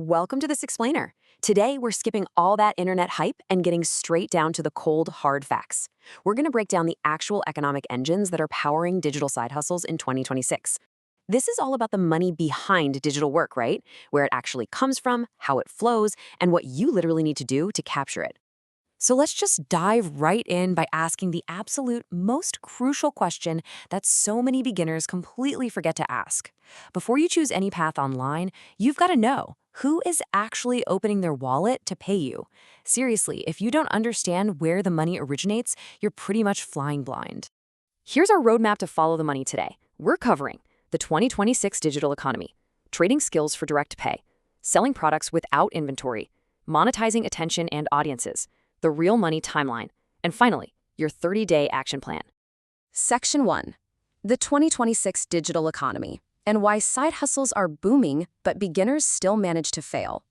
Welcome to This Explainer. Today, we're skipping all that internet hype and getting straight down to the cold, hard facts. We're going to break down the actual economic engines that are powering digital side hustles in 2026. This is all about the money behind digital work, right? Where it actually comes from, how it flows, and what you literally need to do to capture it. So let's just dive right in by asking the absolute most crucial question that so many beginners completely forget to ask. Before you choose any path online, you've got to know who is actually opening their wallet to pay you. Seriously, if you don't understand where the money originates, you're pretty much flying blind. Here's our roadmap to follow the money today. We're covering the 2026 digital economy, trading skills for direct pay, selling products without inventory, monetizing attention and audiences, the real money timeline, and finally, your 30-day action plan. Section 1. The 2026 digital economy, and why side hustles are booming, but beginners still manage to fail.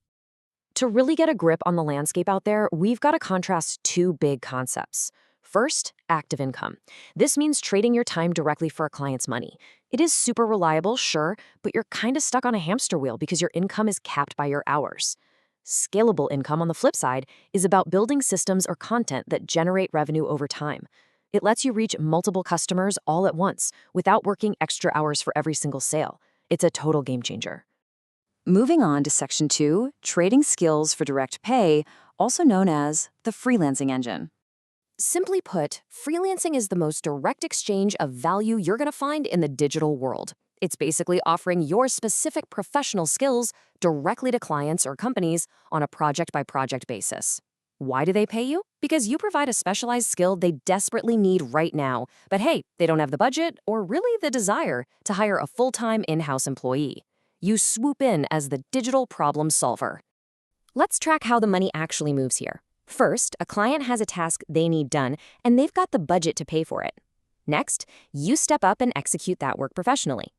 To really get a grip on the landscape out there, we've got to contrast two big concepts. First, active income. This means trading your time directly for a client's money. It is super reliable, sure, but you're kind of stuck on a hamster wheel because your income is capped by your hours. Scalable income, on the flip side, is about building systems or content that generate revenue over time. It lets you reach multiple customers all at once without working extra hours for every single sale. It's a total game changer. Moving on to Section 2, trading skills for direct pay, also known as the freelancing engine. Simply put, freelancing is the most direct exchange of value you're going to find in the digital world. It's basically offering your specific professional skills directly to clients or companies on a project-by-project basis. Why do they pay you? Because you provide a specialized skill they desperately need right now, but hey, they don't have the budget or really the desire to hire a full-time in-house employee. You swoop in as the digital problem solver. Let's track how the money actually moves here. First, a client has a task they need done, and they've got the budget to pay for it. Next, you step up and execute that work professionally.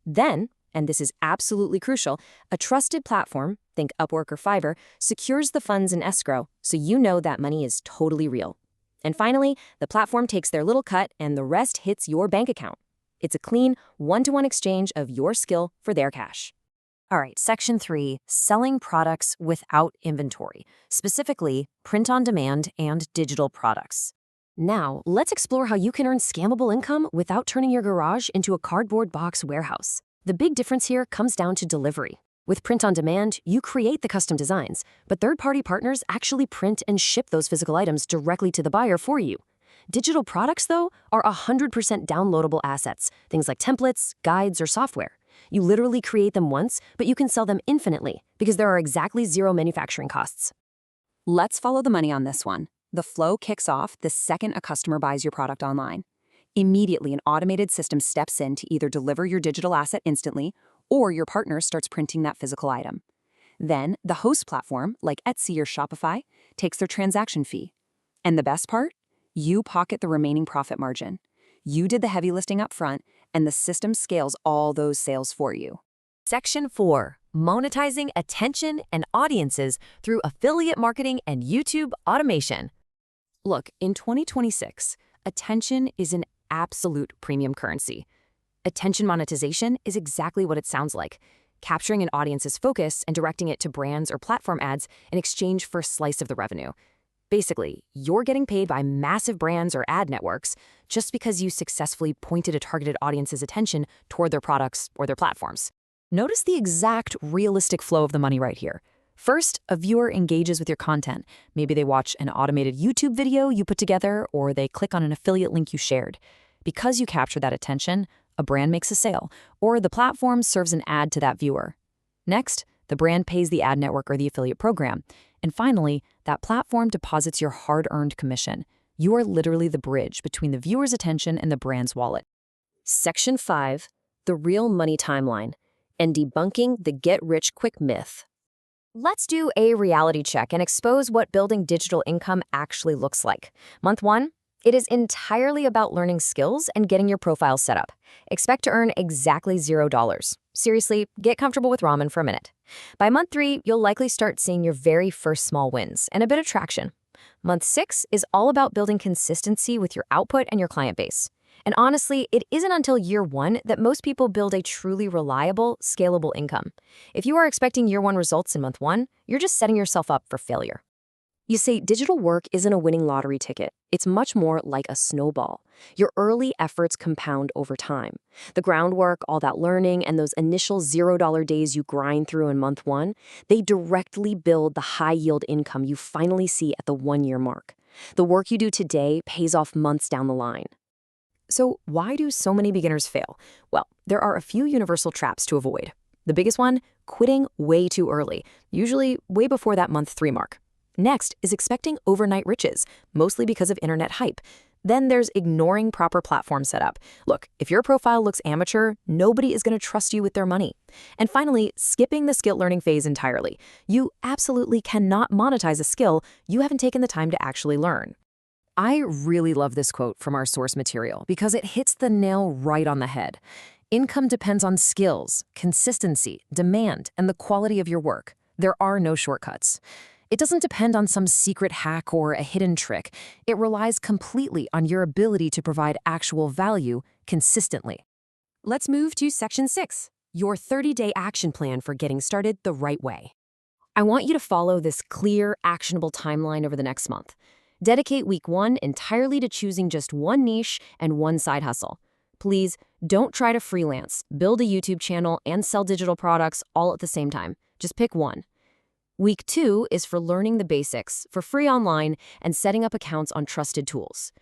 Then, and this is absolutely crucial, a trusted platform, think Upwork or Fiverr, secures the funds in escrow so you know that money is totally real. And finally, the platform takes their little cut and the rest hits your bank account. It's a clean, one-to-one exchange of your skill for their cash. All right, Section 3, selling products without inventory, specifically print-on-demand and digital products. Now, let's explore how you can earn scammable income without turning your garage into a cardboard box warehouse. The big difference here comes down to delivery. With print-on-demand, you create the custom designs, but third-party partners actually print and ship those physical items directly to the buyer for you. Digital products, though, are 100% downloadable assets, things like templates, guides, or software. You literally create them once, but you can sell them infinitely because there are exactly zero manufacturing costs. Let's follow the money on this one. The flow kicks off the second a customer buys your product online. Immediately, an automated system steps in to either deliver your digital asset instantly, or your partner starts printing that physical item. Then, the host platform, like Etsy or Shopify, takes their transaction fee. And the best part? You pocket the remaining profit margin. You did the heavy lifting up front, and the system scales all those sales for you. Section 4. Monetizing attention and audiences through affiliate marketing and YouTube automation. Look, in 2026, attention is an absolute premium currency. Attention monetization is exactly what it sounds like, capturing an audience's focus and directing it to brands or platform ads in exchange for a slice of the revenue. Basically, you're getting paid by massive brands or ad networks just because you successfully pointed a targeted audience's attention toward their products or their platforms. Notice the exact realistic flow of the money right here. First, a viewer engages with your content. Maybe they watch an automated YouTube video you put together, or they click on an affiliate link you shared. Because you capture that attention, a brand makes a sale, or the platform serves an ad to that viewer. Next, the brand pays the ad network or the affiliate program. And finally, that platform deposits your hard-earned commission. You are literally the bridge between the viewer's attention and the brand's wallet. Section 5, the real money timeline, and debunking the get-rich-quick myth. Let's do a reality check and expose what building digital income actually looks like. Month 1, it is entirely about learning skills and getting your profile set up. Expect to earn exactly $0. Seriously, get comfortable with ramen for a minute. By month 3, you'll likely start seeing your very first small wins and a bit of traction. Month 6 is all about building consistency with your output and your client base. And honestly, it isn't until year one that most people build a truly reliable, scalable income. If you are expecting year one results in month one, you're just setting yourself up for failure. You see, digital work isn't a winning lottery ticket. It's much more like a snowball. Your early efforts compound over time. The groundwork, all that learning, and those initial $0 days you grind through in month one, they directly build the high yield income you finally see at the 1 year mark. The work you do today pays off months down the line. So, why do so many beginners fail? Well, there are a few universal traps to avoid. The biggest one, quitting way too early, usually way before that month 3 mark. Next is expecting overnight riches, mostly because of internet hype. Then there's ignoring proper platform setup. Look, if your profile looks amateur, nobody is going to trust you with their money. And finally, skipping the skill learning phase entirely. You absolutely cannot monetize a skill you haven't taken the time to actually learn. I really love this quote from our source material because it hits the nail right on the head. Income depends on skills, consistency, demand, and the quality of your work. There are no shortcuts. It doesn't depend on some secret hack or a hidden trick. It relies completely on your ability to provide actual value consistently. Let's move to Section 6, your 30-day action plan for getting started the right way. I want you to follow this clear, actionable timeline over the next month. Dedicate week 1 entirely to choosing just one niche and one side hustle. Please don't try to freelance, build a YouTube channel, and sell digital products all at the same time. Just pick one. Week 2 is for learning the basics for free online and setting up accounts on trusted tools.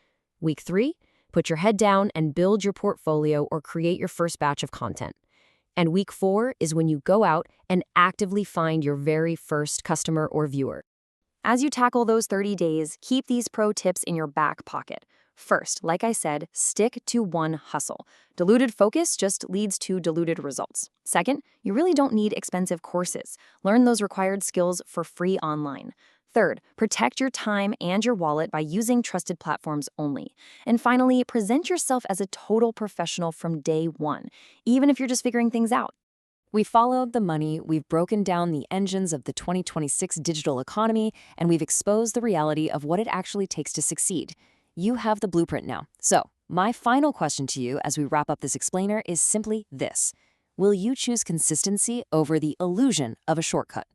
Week 3, put your head down and build your portfolio or create your first batch of content. And week 4 is when you go out and actively find your very first customer or viewer. As you tackle those 30 days, keep these pro tips in your back pocket. First, like I said, stick to one hustle. Diluted focus just leads to diluted results. Second, you really don't need expensive courses. Learn those required skills for free online. Third, protect your time and your wallet by using trusted platforms only. And finally, present yourself as a total professional from day one, even if you're just figuring things out. We followed the money, we've broken down the engines of the 2026 digital economy, and we've exposed the reality of what it actually takes to succeed. You have the blueprint now. So, my final question to you as we wrap up this explainer is simply this. Will you choose consistency over the illusion of a shortcut?